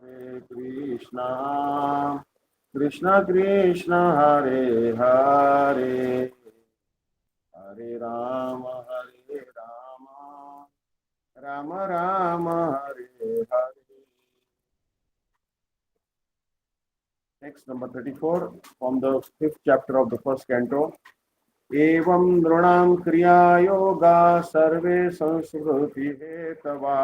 Hare Krishna, Krishna Krishna, Hare Hare, Hare Rama, Hare Rama, Rama Rama, Hare Hare. Text number 34 from the fifth chapter of the first canto. एवं नृणां क्रिया योगा सर्वे संस्कृति हेतवा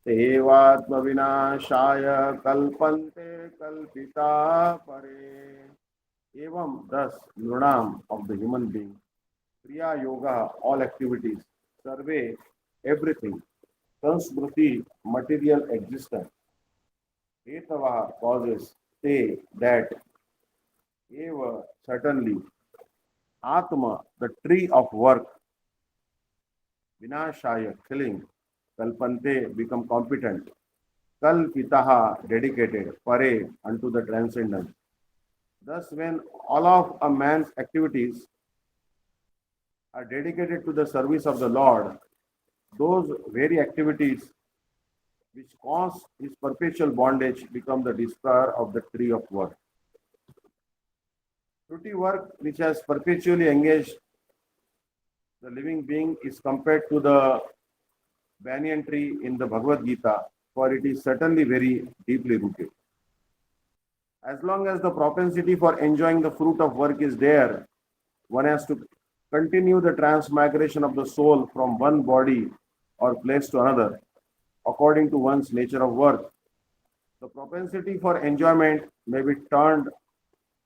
देवात्मविनाशाय कल्पन्ते कल्पिता परे. Evam, thus, nृणाम of the human being, kriya yoga, all activities, survey, everything, sansmriti, material existence, hetava, causes, te, that, eva, certainly, atma, the tree of work, vinashaya, killing, kalpante, become competent, kalpitaha, dedicated, pare, unto the transcendent. Thus, when all of a man's activities are dedicated to the service of the Lord, those very activities which cause his perpetual bondage become the destroyer of the tree of work. Fruity work which has perpetually engaged the living being is compared to the banyan tree in the Bhagavad Gita, for it is certainly very deeply rooted. As long as the propensity for enjoying the fruit of work is there, one has to continue the transmigration of the soul from one body or place to another according to one's nature of work. The propensity for enjoyment may be turned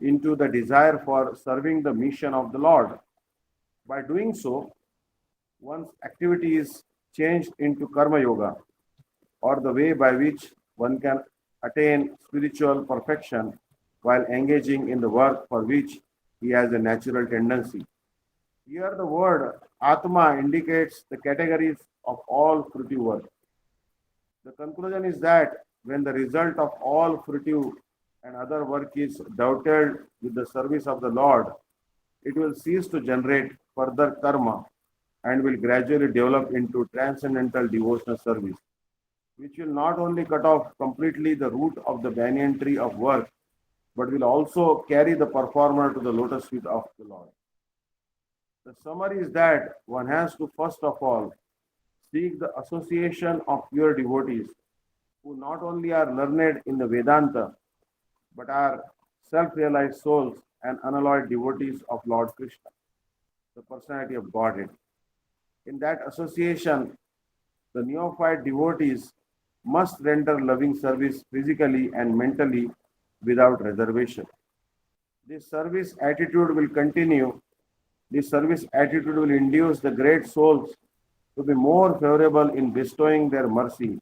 into the desire for serving the mission of the Lord. By doing so, one's activity is changed into karma yoga, or the way by which one can attain spiritual perfection while engaging in the work for which he has a natural tendency. Here, the word Atma indicates the categories of all fruitive work. The conclusion is that when the result of all fruitive and other work is doubted with the service of the Lord, it will cease to generate further karma and will gradually develop into transcendental devotional service, which will not only cut off completely the root of the banyan tree of work, but will also carry the performer to the lotus feet of the Lord. The summary is that one has to first of all seek the association of pure devotees who not only are learned in the Vedanta but are self-realized souls and unalloyed devotees of Lord Krishna, the personality of Godhead. In that association, the neophyte devotees must render loving service physically and mentally without reservation. This service attitude will continue. This service attitude will induce the great souls to be more favorable in bestowing their mercy,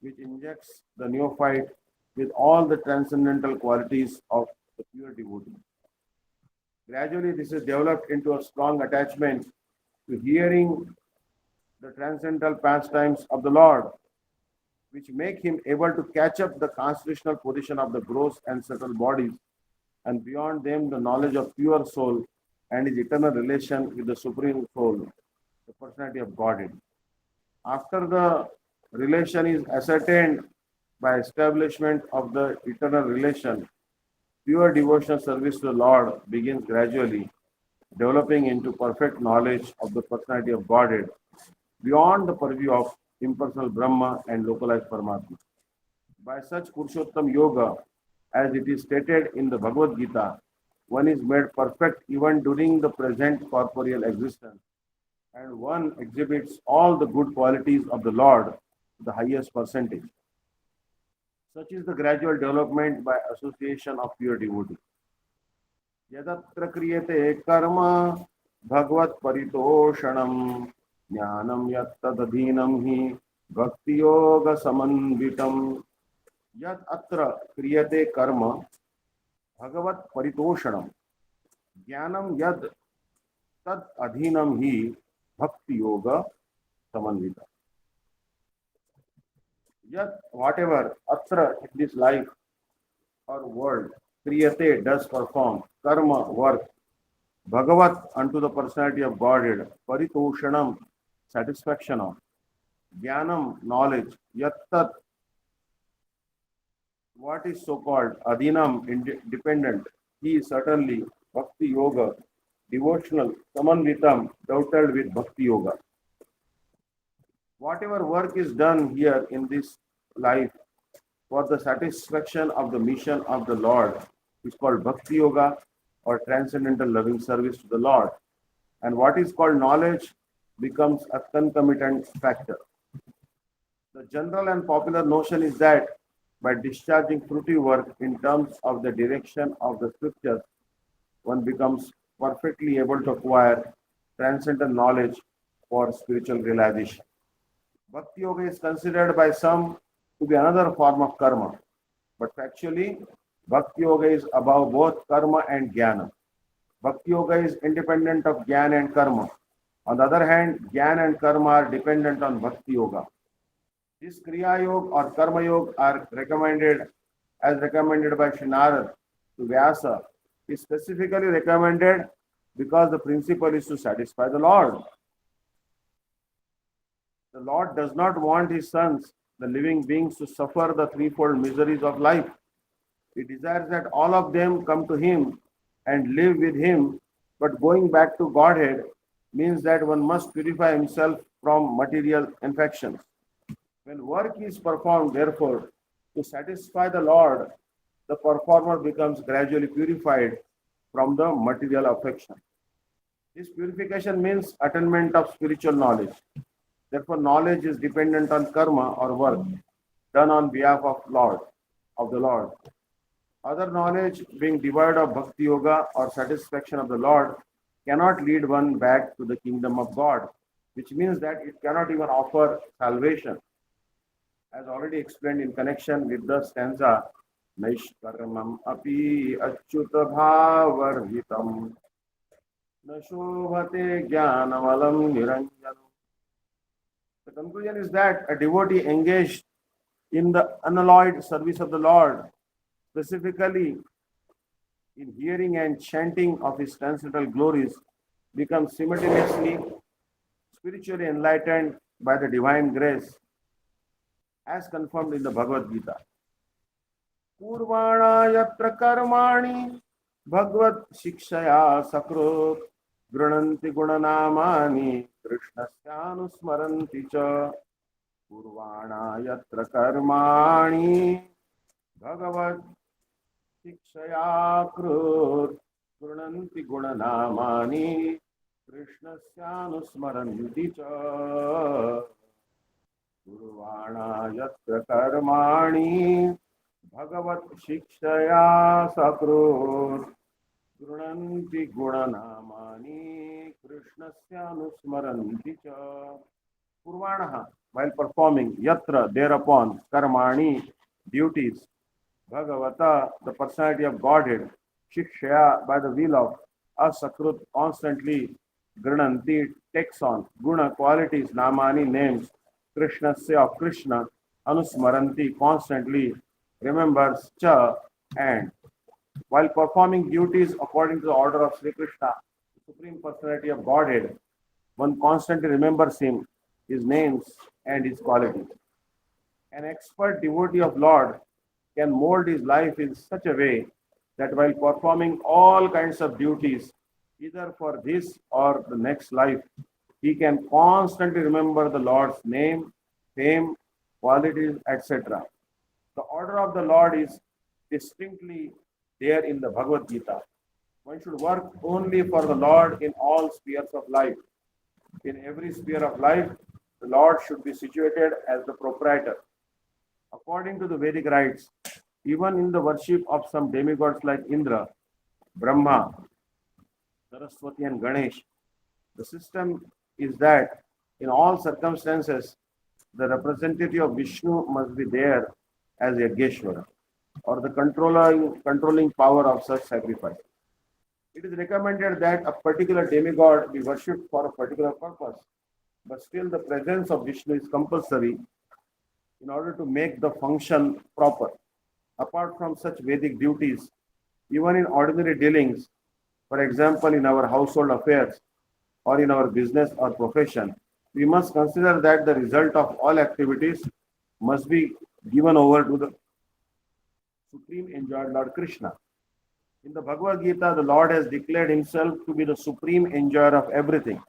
which injects the neophyte with all the transcendental qualities of the pure devotee. Gradually, this is developed into a strong attachment to hearing the transcendental pastimes of the Lord, which make him able to catch up the constitutional position of the gross and subtle bodies, and beyond them the knowledge of pure soul and his eternal relation with the Supreme Soul, the personality of Godhead. After the relation is ascertained by establishment of the eternal relation, pure devotional service to the Lord begins gradually, developing into perfect knowledge of the personality of Godhead beyond the purview of impersonal Brahma and localized Paramatma. By such Purushottam Yoga, as it is stated in the Bhagavad Gita, one is made perfect even during the present corporeal existence, and one exhibits all the good qualities of the Lord to the highest percentage. Such is the gradual development by association of pure devotee. यदत्र क्रियते कर्म भगवत परितोषणम ज्ञानम यत्तदधीनं हि भक्ति योग समन्वितम. यद अत्र क्रियते कर्म भगवत परितोषणम ज्ञानम यद तद अधीनं हि भक्ति योग समन्वितम. Yet whatever atra in this life or world kriyate does perform, karma work, bhagavat unto the personality of Godhead, paritoshanam satisfaction of, jnanam knowledge, yattat what is so-called adhinam dependent, he is certainly bhakti yoga, devotional, samanvitam, dotted with bhakti yoga. Whatever work is done here in this life for the satisfaction of the mission of the Lord is called bhakti yoga or transcendental loving service to the Lord. And what is called knowledge becomes a concomitant factor. The general and popular notion is that by discharging fruity work in terms of the direction of the scriptures, one becomes perfectly able to acquire transcendental knowledge for spiritual realization. Bhakti yoga is considered by some to be another form of karma, but factually, Bhakti yoga is above both karma and jnana. Bhakti yoga is independent of jnana and karma. On the other hand, jnana and karma are dependent on Bhakti yoga. This Kriya Yoga or Karma Yoga are recommended as recommended by Sri Narad to Vyasa is specifically recommended because the principle is to satisfy the Lord. The Lord does not want his sons, the living beings, to suffer the threefold miseries of life. He desires that all of them come to him and live with him, but going back to Godhead means that one must purify himself from material infections. When work is performed, therefore, to satisfy the Lord, the performer becomes gradually purified from the material affection. This purification means attainment of spiritual knowledge. Therefore, knowledge is dependent on karma or work done on behalf of the Lord. Other knowledge, being devoid of bhakti yoga or satisfaction of the Lord, cannot lead one back to the kingdom of God, which means that it cannot even offer salvation. As already explained in connection with the stanza, Naishkarmam api achyuta bhavarhitam na shobhate jnanamalam niranjanam. The conclusion is that a devotee engaged in the unalloyed service of the Lord, specifically in hearing and chanting of his transcendental glories, becomes simultaneously spiritually enlightened by the divine grace, as confirmed in the Bhagavad Gita. Purvana yatra karmani bhagavad shikshaya sakrut grananti gunanamani krishnasyanusmaranti cha. Purvana yatra karmani bhagavad shikshaya krut grananti gunanamani krishnasyanusmaranti cha. Purvana yatra karmani bhagavat shikshaya sakrut grunanti gunanamani krishnasya anusmaranti cha. Purvanaha, while performing, yatra, thereupon, karmani, duties, bhagavata, the personality of Godhead, shikshaya, by the will of asakrut, constantly, grananti, takes on, guna, qualities, namani, names, Krishnasya of Krishna, Anusmaranti, constantly remembers Cha, and while performing duties according to the order of Sri Krishna, the Supreme Personality of Godhead, one constantly remembers him, his names, and his qualities. An expert devotee of Lord can mold his life in such a way that while performing all kinds of duties, either for this or the next life, he can constantly remember the Lord's name, fame, qualities, etc. The order of the Lord is distinctly there in the Bhagavad Gita. One should work only for the Lord in all spheres of life. In every sphere of life, the Lord should be situated as the proprietor. According to the Vedic rites, even in the worship of some demigods like Indra, Brahma, Saraswati, and Ganesh, the system is that in all circumstances, the representative of Vishnu must be there as Yageshwara, or the controlling power of such sacrifice. It is recommended that a particular demigod be worshipped for a particular purpose, but still the presence of Vishnu is compulsory in order to make the function proper. Apart from such Vedic duties, even in ordinary dealings, for example, in our household affairs or in our business or profession, we must consider that the result of all activities must be given over to the supreme enjoyer, Lord Krishna. In the Bhagavad Gita, the Lord has declared himself to be the supreme enjoyer of everything,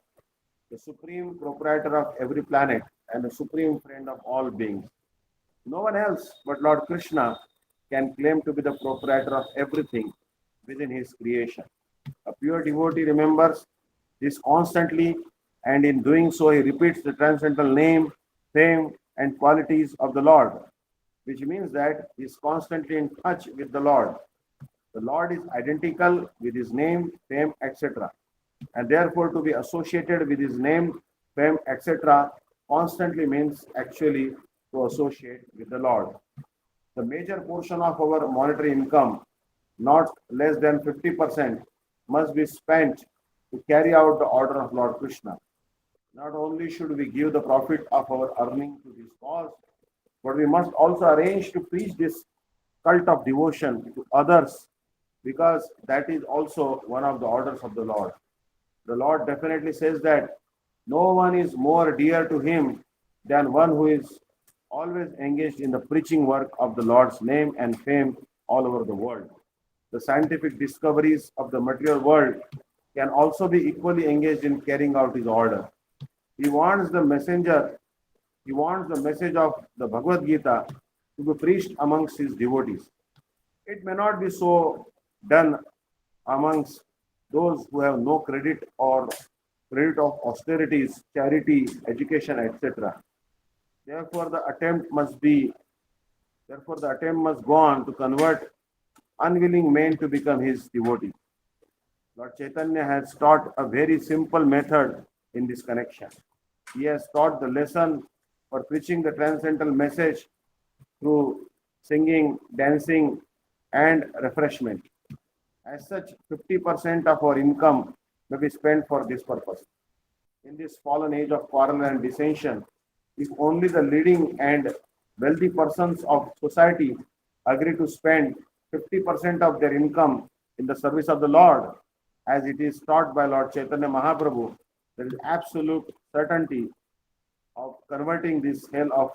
the supreme proprietor of every planet, and the supreme friend of all beings. No one else but Lord Krishna can claim to be the proprietor of everything within his creation. A pure devotee remembers this constantly, and in doing so, he repeats the transcendental name, fame, and qualities of the Lord, which means that he is constantly in touch with the Lord. The Lord is identical with his name, fame, etc. And therefore, to be associated with his name, fame, etc., constantly means actually to associate with the Lord. The major portion of our monetary income, not less than 50%, must be spent to carry out the order of Lord Krishna. Not only should we give the profit of our earning to this cause, but we must also arrange to preach this cult of devotion to others, because that is also one of the orders of the Lord. The Lord definitely says that no one is more dear to him than one who is always engaged in the preaching work of the Lord's name and fame all over the world. The scientific discoveries of the material world can also be equally engaged in carrying out his order. He wants the messenger, he wants the message of the Bhagavad Gita to be preached amongst his devotees. It may not be so done amongst those who have no credit or credit of austerities, charity, education, etc. Therefore, the attempt must go on to convert unwilling men to become his devotees. Lord Chaitanya has taught a very simple method in this connection. He has taught the lesson for preaching the transcendental message through singing, dancing, and refreshment. As such, 50% of our income may be spent for this purpose. In this fallen age of quarrel and dissension, if only the leading and wealthy persons of society agree to spend 50% of their income in the service of the Lord, as it is taught by Lord Chaitanya Mahaprabhu, there is absolute certainty of converting this hell of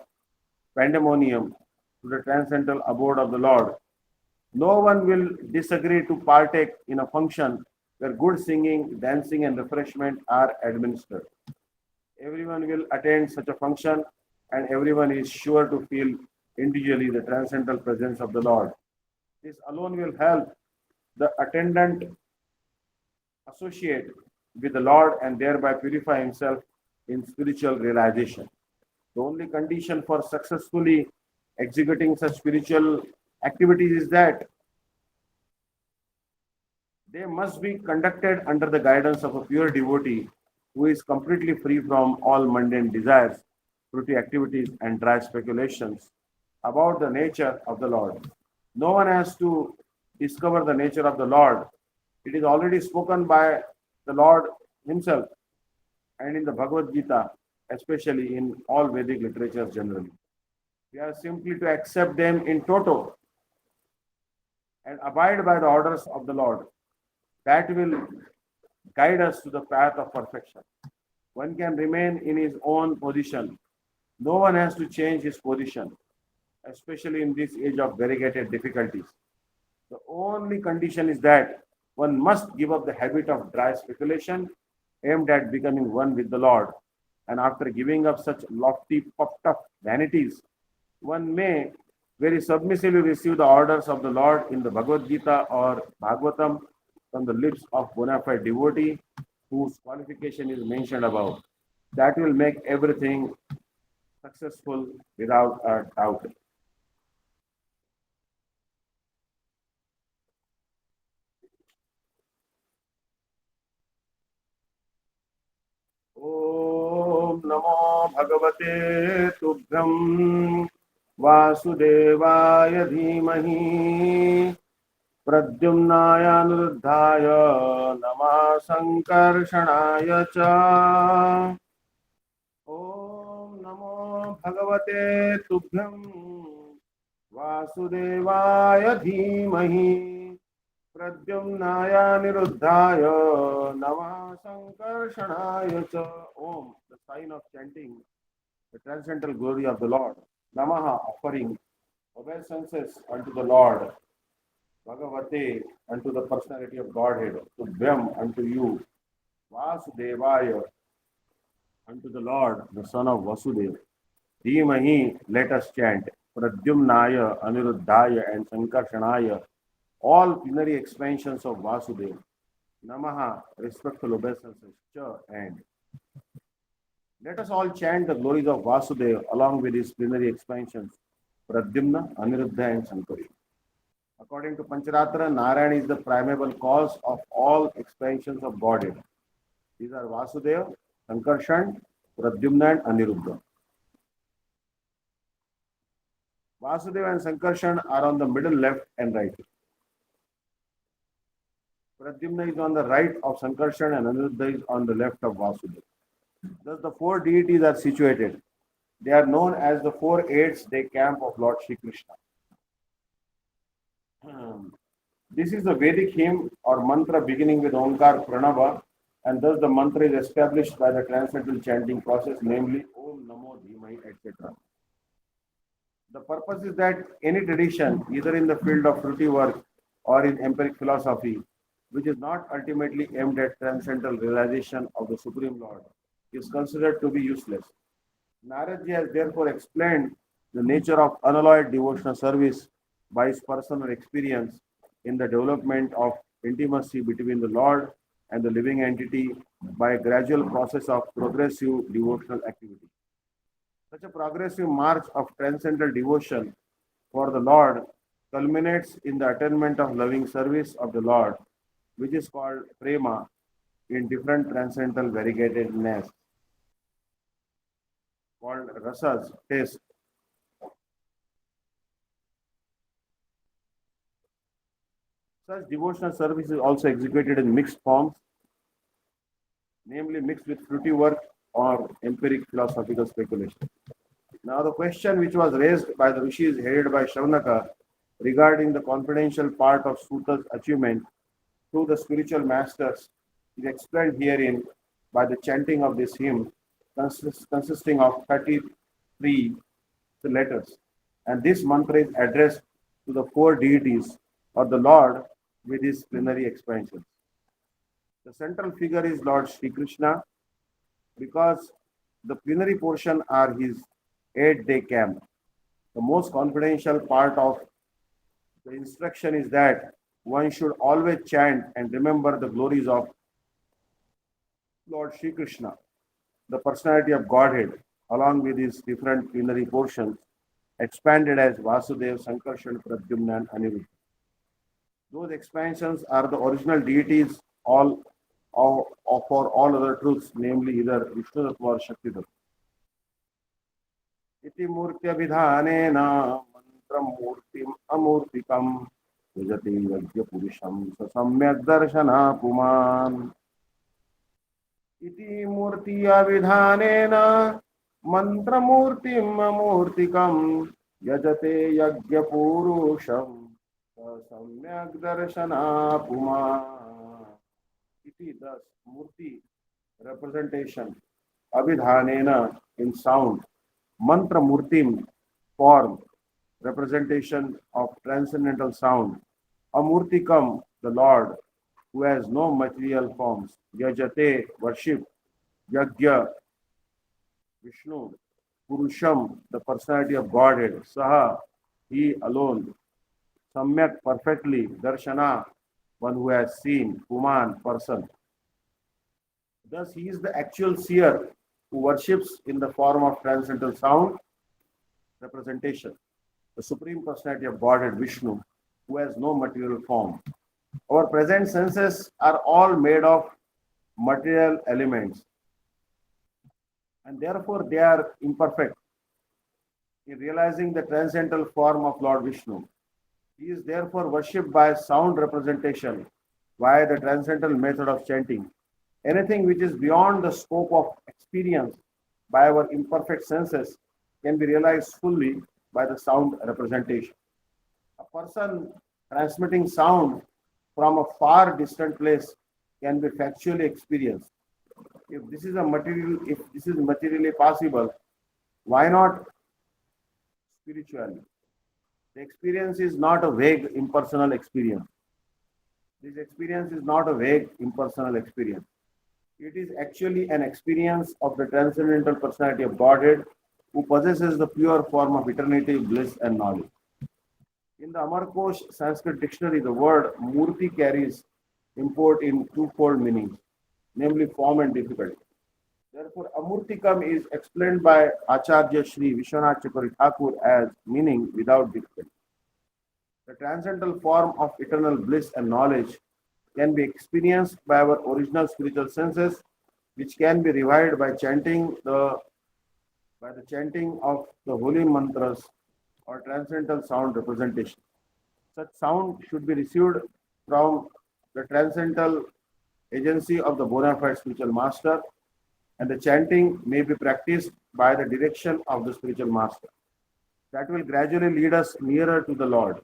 pandemonium to the transcendental abode of the Lord. No one will disagree to partake in a function where good singing, dancing, and refreshment are administered. Everyone will attend such a function, and everyone is sure to feel individually the transcendental presence of the Lord. This alone will help the attendant associate with the Lord and thereby purify himself in spiritual realization. The only condition for successfully executing such spiritual activities is that they must be conducted under the guidance of a pure devotee who is completely free from all mundane desires, fruity activities, and dry speculations about the nature of the Lord. No one has to discover the nature of the Lord. It is already spoken by the Lord himself and in the Bhagavad Gita, especially in all Vedic literatures generally. We are simply to accept them in toto and abide by the orders of the Lord. That will guide us to the path of perfection. One can remain in his own position. No one has to change his position, especially in this age of variegated difficulties. The only condition is that one must give up the habit of dry speculation aimed at becoming one with the Lord. And after giving up such lofty, puffed up vanities, one may very submissively receive the orders of the Lord in the Bhagavad Gita or Bhagavatam from the lips of bona fide devotee whose qualification is mentioned above. That will make everything successful without a doubt. ॐ नमो भगवते तुभ्यं वासुदेवाय धीमहि प्रद्युम्नायानुरुद्धाय नमः संकर्षणाय च ॐ नमो भगवते तुभ्यं वासुदेवाय धीमहि प्रद्युम्नायानिरुद्धाय नमः संकर्षणाय च Om, the sign of chanting the transcendental glory of the Lord. Namaha, offering Obeisances unto the Lord, Bhagavate unto the personality of Godhead, Tubhyam unto you, Vasudevaya unto the Lord, the son of Vasudeva. Dhimahi, let us chant. Pradyumnaya, Aniruddhaya, and Sankarshanaya, all plenary expansions of Vasudeva. Namaha, respectful obeisances, Cha, and. Let us all chant the glories of Vasudeva along with his plenary expansions, Pradyumna, Aniruddha, and Sankarshan. According to Pancharatra, Narayana is the primeval cause of all expansions of Godhead. These are Vasudeva, Sankarshan, Pradyumna, and Aniruddha. Vasudeva and Sankarshan are on the middle left and right. Pradyumna is on the right of Sankarshan and Aniruddha is on the left of Vasudeva. Thus the four deities are situated. They are known as the four eights-day camp of Lord Shri Krishna. This is the Vedic hymn or mantra beginning with Omkar Pranava, and thus the mantra is established by the transcendental chanting process, namely Om Namo Dhimai, etc. The purpose is that any tradition, either in the field of Shruti work or in empiric philosophy, which is not ultimately aimed at transcendental realization of the Supreme Lord, is considered to be useless. Naradji has therefore explained the nature of unalloyed devotional service by his personal experience in the development of intimacy between the Lord and the living entity by a gradual process of progressive devotional activity. Such a progressive march of transcendental devotion for the Lord culminates in the attainment of loving service of the Lord, which is called prema in different transcendental variegatedness, called rasas, taste. Such devotional service is also executed in mixed forms, namely mixed with fruity work or empiric philosophical speculation. Now, the question which was raised by the rishis headed by Shaunaka regarding the confidential part of Suta's achievement through the spiritual masters is explained herein by the chanting of this hymn consisting of 33 letters. And this mantra is addressed to the four deities or the Lord with his plenary expansions. The central figure is Lord Sri Krishna because the plenary portion are his 8-day camp. The most confidential part of the instruction is that one should always chant and remember the glories of Lord Sri Krishna, the personality of Godhead, along with his different plenary portions, expanded as Vasudeva, Sankarshan, Pradyumna, and Aniruddha. Those expansions are the original deities for all other truths, namely either Vishnu Tattva or Shakti Tattva. Iti murtya mantram murtim amurtikam yajati yajya purusham sasamyak darshana puman. Iti murtiya vidhanena mantramurtim amurtikam yajate yajya purusham sasamyak darshana puman. Iti, thus, murti, representation, abhidhanena, in sound, mantra murtim, form, representation of transcendental sound, amurtikam, the Lord, who has no material forms, yajate, worship, yajna, Vishnu, purusham, the personality of Godhead, saha, he alone, samyak, perfectly, darshana, one who has seen, Puman, person. Thus, he is the actual seer who worships in the form of transcendental sound representation, the Supreme Personality of Godhead, Vishnu, who has no material form. Our present senses are all made of material elements, and therefore they are imperfect in realizing the transcendental form of Lord Vishnu. He is therefore worshipped by sound representation via the transcendental method of chanting. Anything which is beyond the scope of experience by our imperfect senses can be realized fully by the sound representation. A person transmitting sound from a far distant place can be factually experienced. If this is materially possible, why not spiritually? The experience is not a vague impersonal experience. This experience is not a vague impersonal experience. It is actually an experience of the transcendental personality of Godhead who possesses the pure form of eternity, bliss, and knowledge. In the Amarkosh Sanskrit dictionary, the word Murti carries import in twofold meanings, namely form and difficulty. Therefore, Amurtikam is explained by Acharya Sri Vishwanath Chakravarti Thakur as meaning without difficulty. The transcendental form of eternal bliss and knowledge can be experienced by our original spiritual senses, which can be revived by the chanting of the holy mantras or transcendental sound representation. Such sound should be received from the transcendental agency of the bona fide spiritual master, and the chanting may be practiced by the direction of the spiritual master. That will gradually lead us nearer to the Lord.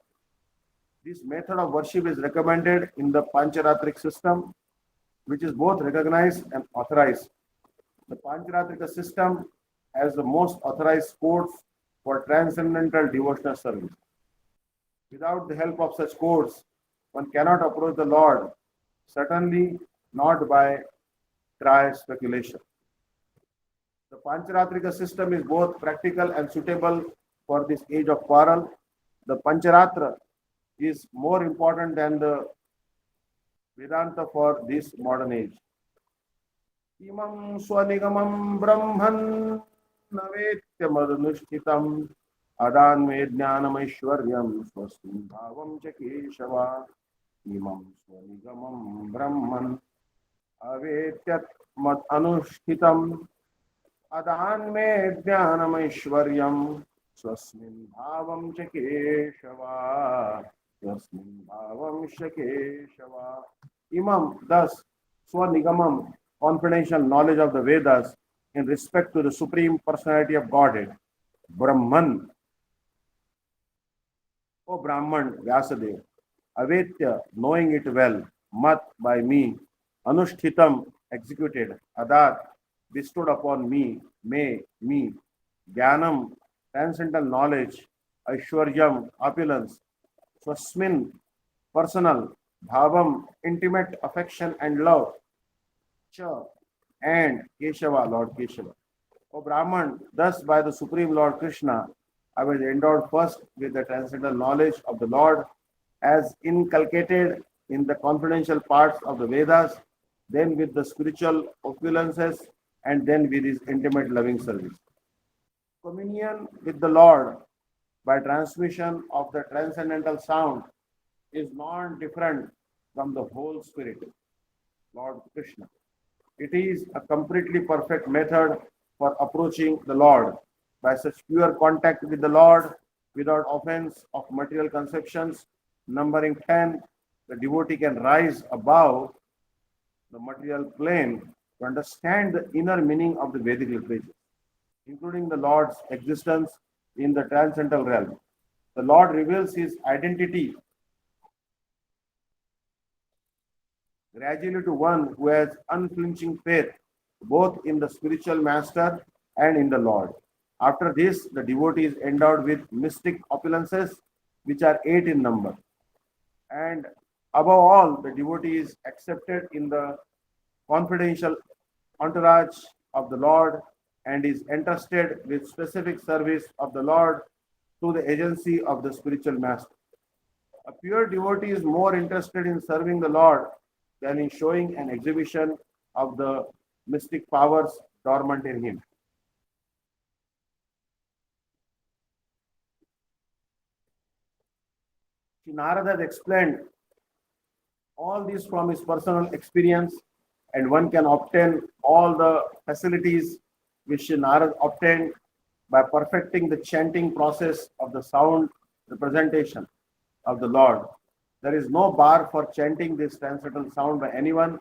This method of worship is recommended in the Pancharatric system, which is both recognized and authorized. The Pancharatrika system has the most authorized codes for transcendental devotional service. Without the help of such codes, one cannot approach the Lord, certainly not by dry speculation. The Pancharatrika system is both practical and suitable for this age of quarrel. The Pancharatra is more important than the Vedanta for this modern age. Imam swanigamam brahman navetyamadnushtitam adanme jnanamaishwaryam swasmin bhavam cha keshava. Imam swanigamam brahman avetyat mad anushtitam adanme jnanamaishwaryam swasmin bhavam cha keshava. Swasmin bhavam cha keshava. Imam, thus, Swanigamam, confidential knowledge of the Vedas in respect to the Supreme Personality of Godhead. Brahman, O Brahman, Vyasadeva. Avetya, knowing it well. Mat, by me. Anushtitam, executed. Adat, bestowed upon me. Me, me. Jnanam, transcendental knowledge. Aishwaryam, opulence. Swasmin, personal. Bhavam, intimate affection and love. Cha, and Keshava, Lord Keshava. O Brahman, thus by the Supreme Lord Krishna, I was endowed first with the transcendental knowledge of the Lord as inculcated in the confidential parts of the Vedas, then with the spiritual opulences, and then with his intimate loving service. Communion with the Lord by transmission of the transcendental sound is not different from the whole spirit, Lord Krishna. It is a completely perfect method for approaching the Lord. By such pure contact with the Lord, without offense of material conceptions, numbering 10, the devotee can rise above the material plane to understand the inner meaning of the Vedic literature, including the Lord's existence in the transcendental realm. The Lord reveals his identity gradually to one who has unflinching faith both in the spiritual master and in the Lord. After this, the devotee is endowed with mystic opulences, which are 8 in number. And above all, the devotee is accepted in the confidential entourage of the Lord and is entrusted with specific service of the Lord through the agency of the spiritual master. A pure devotee is more interested in serving the Lord than in showing an exhibition of the mystic powers dormant in him. Shri Narada has explained all this from his personal experience, and one can obtain all the facilities which Shri Narada obtained by perfecting the chanting process of the sound representation of the Lord. There is no bar for chanting this transcendental sound by anyone,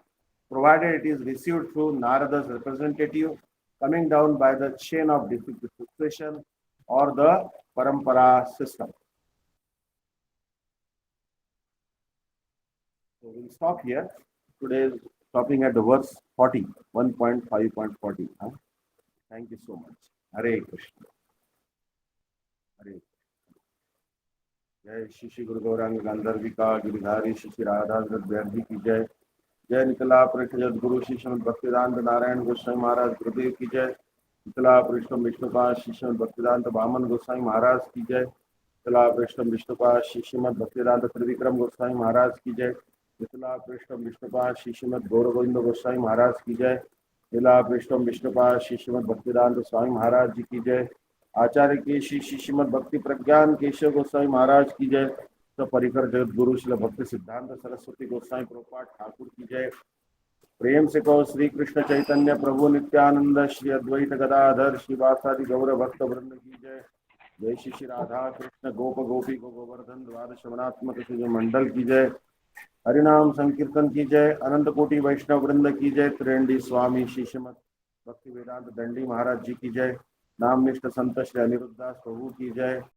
provided it is received through Narada's representative coming down by the chain of succession or the parampara system. So we'll stop here. Today is stopping at the verse 40, 1.5.40. Thank you so much. Hare Krishna. Hare जय श्री श्री गुरु गौरांग गांधर्विका गिरिधारी श्री श्री राधा व्यास की जय। जय निकला पृष्ठ जगद्गुरु श्री श्रीमद भक्तिवेदांत नारायण गोस्वामी महाराज गुरुदेव की जय। निकला पृष्ठ विष्णुपाद श्री श्रीमद भक्तिवेदांत वामन गोस्वामी महाराज की जय। निकला पृष्ठ विष्णुपाद श्री श्रीमद भक्तिवेदांत त्रिविक्रम गोस्वामी महाराज की जय। निकला पृष्ठ विष्णुपाद श्री श्रीमद गौरगोविंद गोस्वामी महाराज की जय। निकला पृष्ठ विष्णुपाद श्री श्रीमद भक्तिवेदांत स्वामी महाराज जी की जय। आचार्य केशी श्री श्रीमद भक्ति प्रज्ञान केशव गोस्वामी महाराज की जय। तो परिकर जगत गुरु श्री भक्ति सिद्धांत सरस्वती गोस्वामी प्रभुपाद ठाकुर की जय। प्रेम से कहो श्री कृष्ण चैतन्य प्रभु नित्यानंद श्री अद्वैत गदाधर श्रीवासादि गौर भक्त वृंद की जय। जय श्री श्री राधा कृष्ण गोप गोपी गो गोवर्धन द्वादश वनात्मक श्री मंडल की जय। हरिनाम संकीर्तन की जय। अनंत कोटि वैष्णव वृंद की जय। त्रिवेणी स्वामी श्री श्रीमद भक्ति वेदांत दंडी महाराज जी की जय। नामनिष्ठ संत श्री अनिरुद्धास प्रभु की जय।